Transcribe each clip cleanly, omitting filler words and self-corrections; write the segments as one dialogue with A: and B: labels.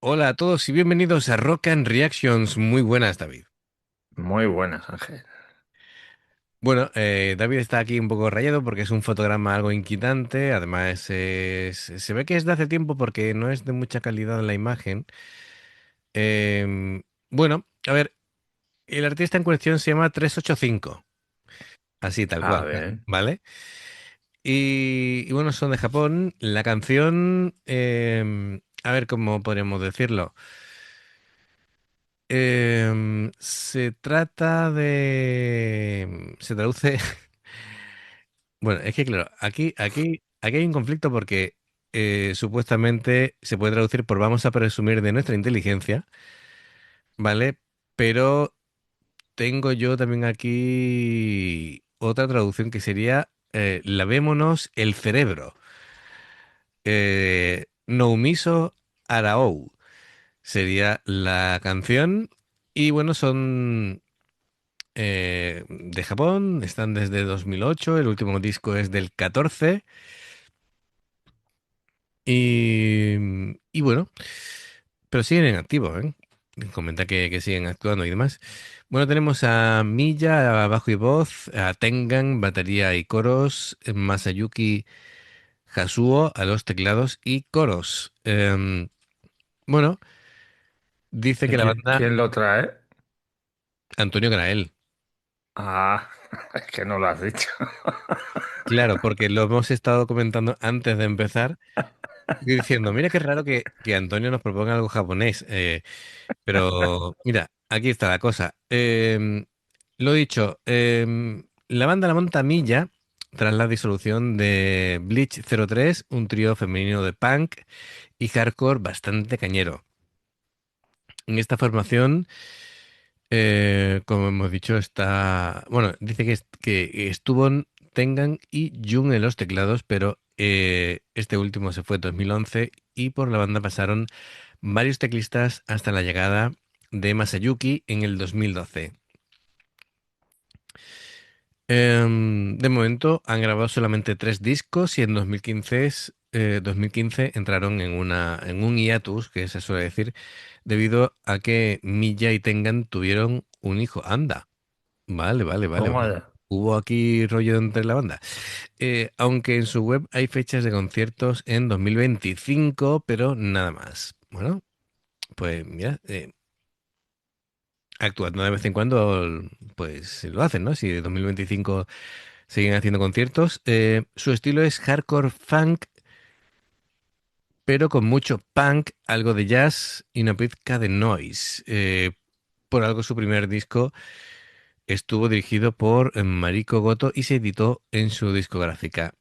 A: Hola a todos y bienvenidos a Rock and Reactions. Muy buenas, David.
B: Muy buenas, Ángel.
A: Bueno, David está aquí un poco rayado porque es un fotograma algo inquietante. Además, se ve que es de hace tiempo porque no es de mucha calidad en la imagen. Bueno, a ver, el artista en cuestión se llama 385, así tal
B: A
A: cual,
B: ver,
A: ¿vale? Y bueno, son de Japón. La canción, a ver cómo podríamos decirlo. Se trata de... Se traduce... Bueno, es que claro, aquí hay un conflicto porque supuestamente se puede traducir por vamos a presumir de nuestra inteligencia, ¿vale? Pero tengo yo también aquí otra traducción que sería lavémonos el cerebro. Noumiso Araou sería la canción. Y bueno, son de Japón, están desde 2008, el último disco es del 14 y bueno, pero siguen en activo, ¿eh? Comenta que siguen actuando y demás. Bueno, tenemos a Miya a bajo y voz, a Tengan, batería y coros, Masayuki Hasuo a los teclados y coros. Bueno, dice
B: ¿y
A: que la
B: quién,
A: banda
B: quién lo trae?
A: Antonio Grael.
B: Ah, es que no lo has dicho.
A: Claro, porque lo hemos estado comentando antes de empezar. Y diciendo, mira qué raro que Antonio nos proponga algo japonés. Pero mira, aquí está la cosa. Lo dicho, la banda La monta Milla tras la disolución de Bleach 03, un trío femenino de punk y hardcore bastante cañero. En esta formación, como hemos dicho, está... Bueno, dice que estuvo Tengan y Jun en los teclados, pero este último se fue en 2011 y por la banda pasaron varios teclistas hasta la llegada de Masayuki en el 2012. De momento han grabado solamente tres discos y en 2015 entraron en un hiatus, que se suele decir, debido a que Miya y Tengan tuvieron un hijo. Anda, vale, vale, vale,
B: ¿Cómo
A: vale.
B: de?
A: Hubo aquí rollo entre la banda. Aunque en su web hay fechas de conciertos en 2025, pero nada más. Bueno, pues mira, actuando de vez en cuando, pues lo hacen, ¿no? Si de 2025 siguen haciendo conciertos. Su estilo es hardcore funk, pero con mucho punk, algo de jazz y una pizca de noise. Por algo su primer disco estuvo dirigido por Mariko Goto y se editó en su discográfica.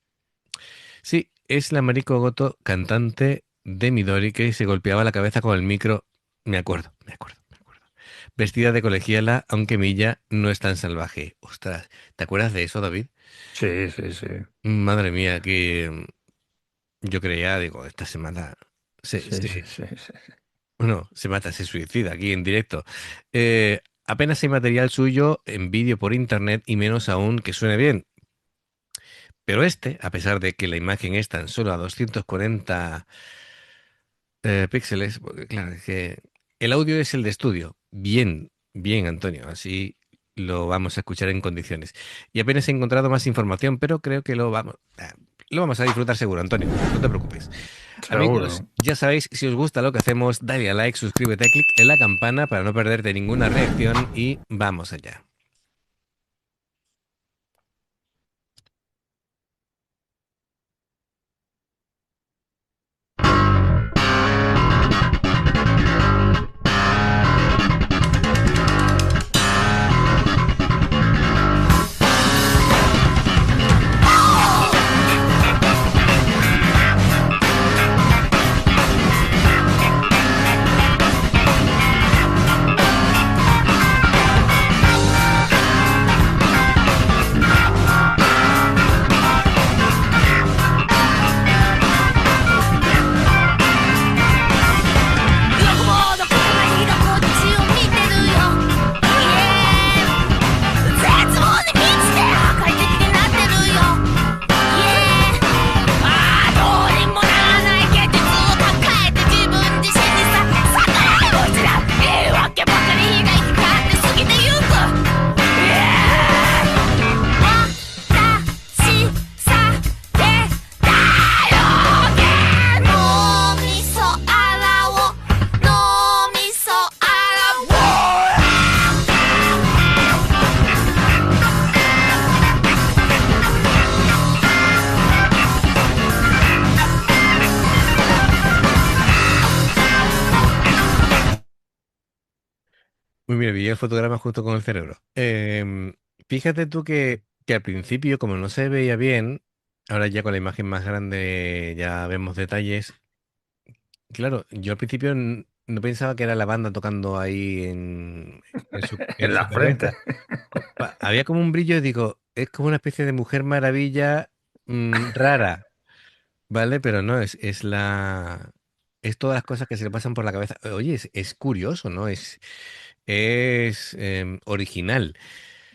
A: Sí, es la Mariko Goto, cantante de Midori, que se golpeaba la cabeza con el micro. Me acuerdo, me acuerdo, me acuerdo. Vestida de colegiala, aunque Milla no es tan salvaje. Ostras, ¿te acuerdas de eso, David?
B: Sí, sí, sí.
A: Madre mía, que yo creía, digo, esta semana
B: Sí, sí, sí, sí.
A: bueno, se mata, se suicida aquí en directo. Apenas hay material suyo en vídeo por internet y menos aún que suene bien. Pero este, a pesar de que la imagen es tan solo a 240 píxeles, porque claro, es que el audio es el de estudio. Bien, bien, Antonio, así lo vamos a escuchar en condiciones. Y apenas he encontrado más información, pero creo que lo vamos a disfrutar seguro, Antonio, no te preocupes. Amigos,
B: Seguro.
A: ya sabéis, si os gusta lo que hacemos, dale a like, suscríbete, clic en la campana para no perderte ninguna reacción y vamos allá. Muy bien, vi el fotograma justo con el cerebro. Fíjate tú que al principio, como no se veía bien, ahora ya con la imagen más grande ya vemos detalles. Claro, yo al principio no pensaba que era la banda tocando ahí en
B: En
A: su
B: la frente.
A: cabeza. Había como un brillo y digo, es como una especie de Mujer Maravilla rara, ¿vale? Pero no, es todas las cosas que se le pasan por la cabeza. Oye, es curioso, ¿no? Es original.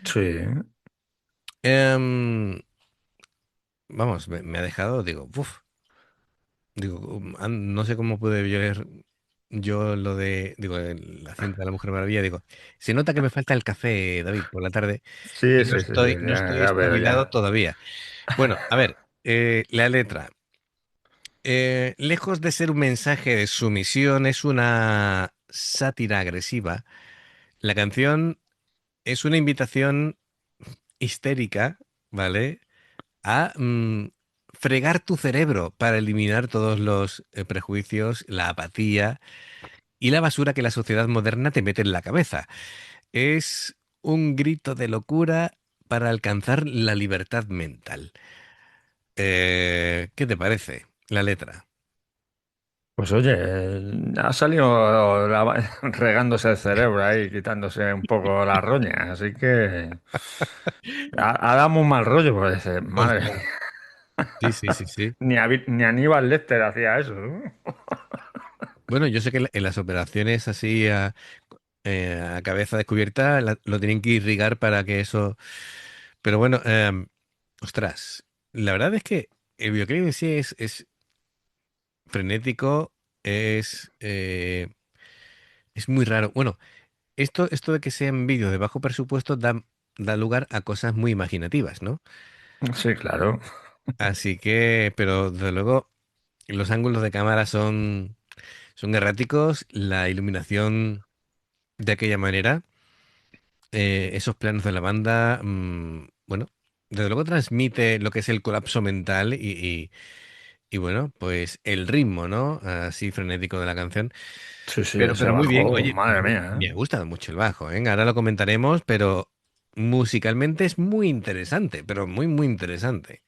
B: Sí,
A: Em, vamos, me ha dejado, digo, uff, digo, no sé cómo pude ver yo lo de, digo, la cinta de la Mujer Maravilla, digo, se nota que me falta el café, David, por la tarde y
B: sí, sí, sí, sí,
A: no
B: ya,
A: estoy
B: ya veo,
A: espabilado
B: ya.
A: todavía. Bueno, a ver, la letra. Lejos de ser un mensaje de sumisión, es una sátira agresiva. La canción es una invitación histérica, ¿vale? A fregar tu cerebro para eliminar todos los prejuicios, la apatía y la basura que la sociedad moderna te mete en la cabeza. Es un grito de locura para alcanzar la libertad mental. ¿Qué te parece la letra?
B: Pues oye, ha salido regándose el cerebro ahí, quitándose un poco la roña, así que ha dado un mal rollo, pues madre,
A: Ostras. Sí, sí, sí, sí.
B: ni Aníbal Lecter hacía eso, ¿no?
A: Bueno, yo sé que en las operaciones así a cabeza descubierta lo tienen que irrigar para que eso. Pero bueno, ostras, la verdad es que el videoclip en sí es frenético, es muy raro. Bueno, esto de que sean vídeos de bajo presupuesto da lugar a cosas muy imaginativas, ¿no?
B: Sí, claro.
A: Así que, pero desde luego, los ángulos de cámara son erráticos, la iluminación de aquella manera, esos planos de la banda, bueno, desde luego transmite lo que es el colapso mental y bueno, pues el ritmo, ¿no? Así frenético de la canción.
B: Sí, sí, ese
A: Pero muy bien,
B: bajo,
A: oye,
B: madre mía,
A: me ha gustado mucho el bajo, ¿eh? Ahora lo comentaremos, pero musicalmente es muy interesante, pero muy, muy interesante.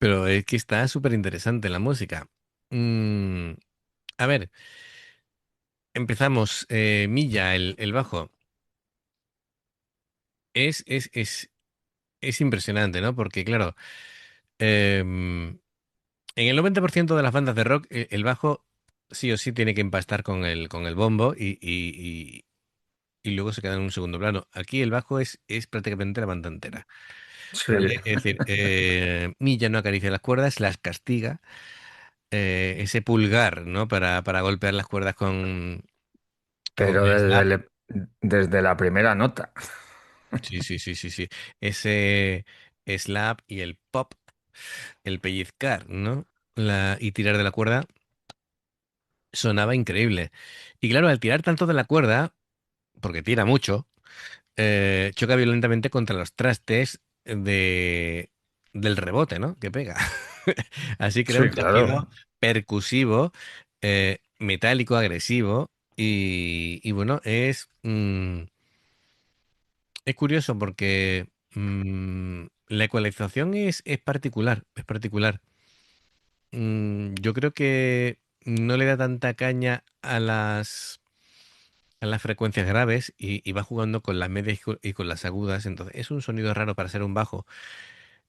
A: Pero es que está súper interesante la música. Mm, a ver, empezamos. Milla, el bajo. Es, es, es, es impresionante, ¿no? Porque, claro, em, en el 90% de las bandas de rock, el bajo sí o sí tiene que empastar con el bombo y luego se queda en un segundo plano. Aquí el bajo es prácticamente la banda entera,
B: sí.
A: ¿vale? Es decir, Milla no acaricia las cuerdas, las castiga. Ese pulgar, ¿no? Para golpear las cuerdas con
B: Pero
A: el slap.
B: desde la primera nota.
A: Sí, sí, sí, sí, sí. Ese slap y el pop, el pellizcar, ¿no? Y tirar de la cuerda. sonaba increíble. Y claro, al tirar tanto de la cuerda, porque tira mucho, choca violentamente contra los trastes del rebote, ¿no? Que pega. Así crea
B: Sí,
A: un
B: claro.
A: sonido percusivo, metálico, agresivo. Y bueno, es curioso porque la ecualización es particular, es particular. Yo creo que no le da tanta caña a las frecuencias graves y va jugando con las medias y con las agudas. Entonces es un sonido raro para ser un bajo.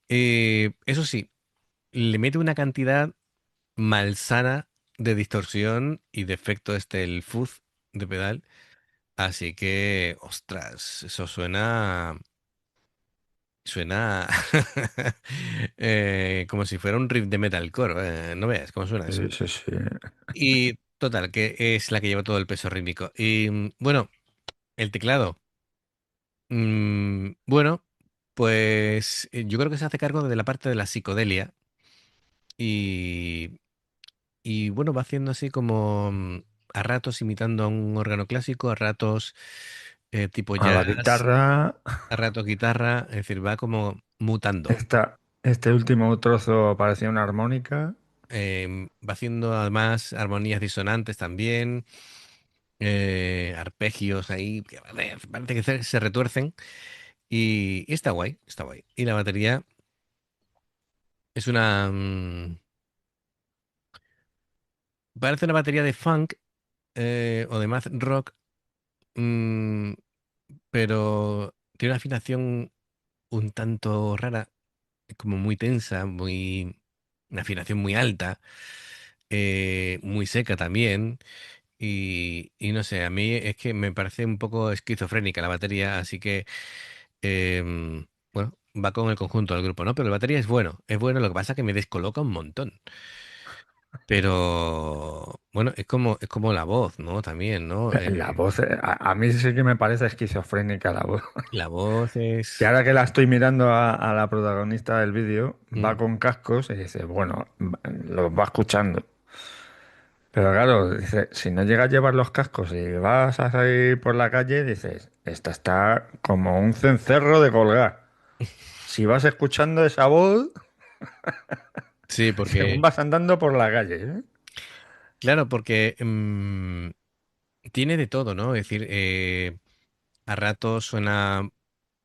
A: Eso sí, le mete una cantidad malsana de distorsión y de efecto el fuzz de pedal. Así que, ostras, eso suena como si fuera un riff de metalcore. No veas cómo suena eso.
B: Sí, sí, sí.
A: Y total, que es la que lleva todo el peso rítmico. Y bueno, el teclado. Bueno, pues yo creo que se hace cargo de la parte de la psicodelia y, y bueno, va haciendo así como a ratos imitando a un órgano clásico, a ratos tipo
B: A la
A: jazz,
B: guitarra,
A: a ratos guitarra, es decir, va como mutando.
B: este último trozo parecía una armónica.
A: Va haciendo además armonías disonantes también, arpegios ahí, que parece que se retuercen y está guay, está guay. Y la batería es parece una batería de funk o de math rock, mm, pero tiene una afinación un tanto rara, como muy tensa, una afinación muy alta, muy seca también. Y no sé, a mí es que me parece un poco esquizofrénica la batería, así que, bueno, va con el conjunto del grupo, ¿no? Pero la batería es bueno, lo que pasa es que me descoloca un montón. Pero, bueno, es como la voz, ¿no? También, ¿no?
B: La voz, a mí sí que me parece esquizofrénica la voz.
A: La voz
B: Que
A: es...
B: ahora que la estoy mirando a la protagonista del vídeo, va
A: mm,
B: con cascos y dice, bueno, los va escuchando. Pero claro, dice, si no llegas a llevar los cascos y vas a salir por la calle, dices, esta está como un cencerro de colgar. Si vas escuchando esa voz,
A: Sí,
B: según
A: porque,
B: vas andando por la calle, ¿eh?
A: claro, porque tiene de todo, ¿no? Es decir, a ratos suena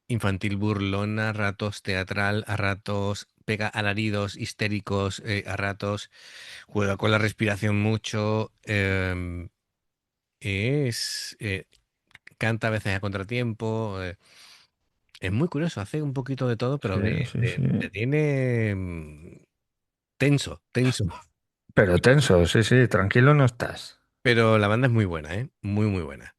A: infantil burlona, a ratos teatral, a ratos pega alaridos histéricos, a ratos juega con la respiración mucho, es, canta a veces a contratiempo. Es muy curioso, hace un poquito de todo, pero
B: Sí, sí, sí.
A: te tiene tenso, tenso.
B: Pero tenso, sí, sí, tranquilo no estás.
A: Pero la banda es muy buena, ¿eh? Muy, muy buena.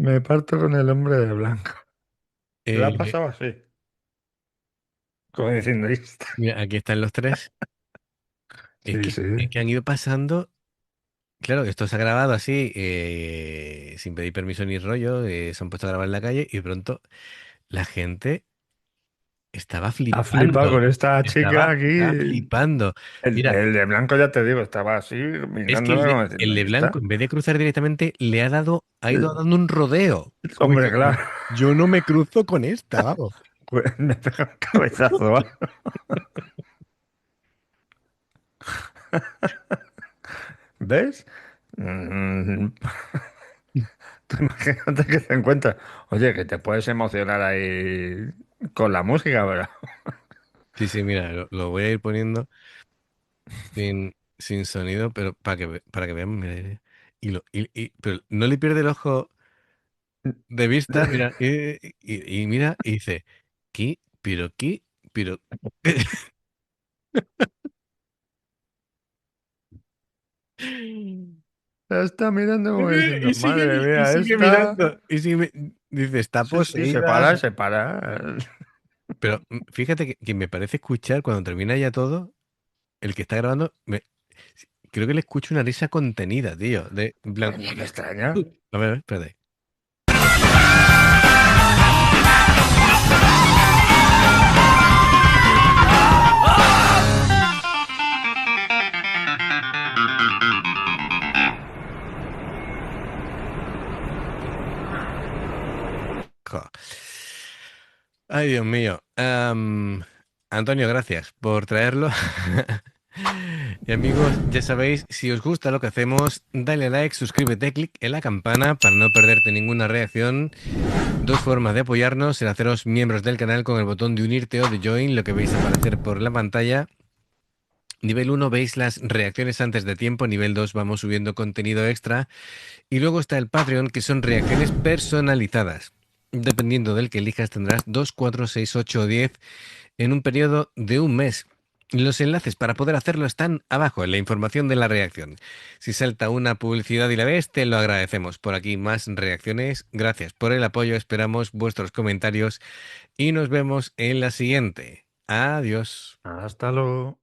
B: Me parto con el hombre de blanco. ¿La ha
A: Eh,
B: pasado así? Como diciendo, "Ahí está".
A: Mira, aquí están los tres. Es
B: Sí,
A: que,
B: sí.
A: es que han ido pasando. claro, esto se ha grabado así, sin pedir permiso ni rollo, se han puesto a grabar en la calle y de pronto la gente estaba
B: Ha flipado
A: flipando.
B: con esta chica
A: Estaba
B: aquí.
A: flipando.
B: El,
A: Mira,
B: el de blanco, ya te digo, estaba así
A: es que
B: mirándola como
A: el
B: diciendo,
A: de
B: ¿y
A: blanco,
B: está?
A: en vez de cruzar directamente, ha ido dando un rodeo. Como
B: Hombre,
A: diciendo,
B: claro,
A: yo no me cruzo con esta, vamos.
B: pues me pega un cabezazo, ¿va? ¿Ves? Mm, tú imagínate que te encuentras. Oye, que te puedes emocionar ahí con la música, ¿verdad?
A: Sí, sí, mira, lo voy a ir poniendo sin sonido, pero para que vean, mira, pero no le pierde el ojo de vista, mira, y mira, y dice, qué, pero...
B: La está mirando como diciendo,
A: Y sigue,
B: madre
A: y
B: mía,
A: sigue
B: esta.
A: mirando, dice, está
B: Sí, sí, se
A: poseída.
B: para, se para.
A: Pero fíjate que me parece escuchar cuando termina ya todo, el que está grabando, creo que le escucho una risa contenida, tío. En plan,
B: Coño, me extraña.
A: a ver, espérate. Jo. Ay, Dios mío. Antonio, gracias por traerlo. Y amigos, ya sabéis, si os gusta lo que hacemos, dale a like, suscríbete, clic en la campana para no perderte ninguna reacción. Dos formas de apoyarnos, el haceros miembros del canal con el botón de unirte o de join, lo que veis aparecer por la pantalla. Nivel uno veis las reacciones antes de tiempo, nivel 2 vamos subiendo contenido extra y luego está el Patreon que son reacciones personalizadas. Dependiendo del que elijas tendrás 2, 4, 6, 8 o 10 en un periodo de un mes. Los enlaces para poder hacerlo están abajo en la información de la reacción. Si salta una publicidad y la ves, te lo agradecemos. Por aquí más reacciones. Gracias por el apoyo, esperamos vuestros comentarios y nos vemos en la siguiente. Adiós.
B: Hasta luego.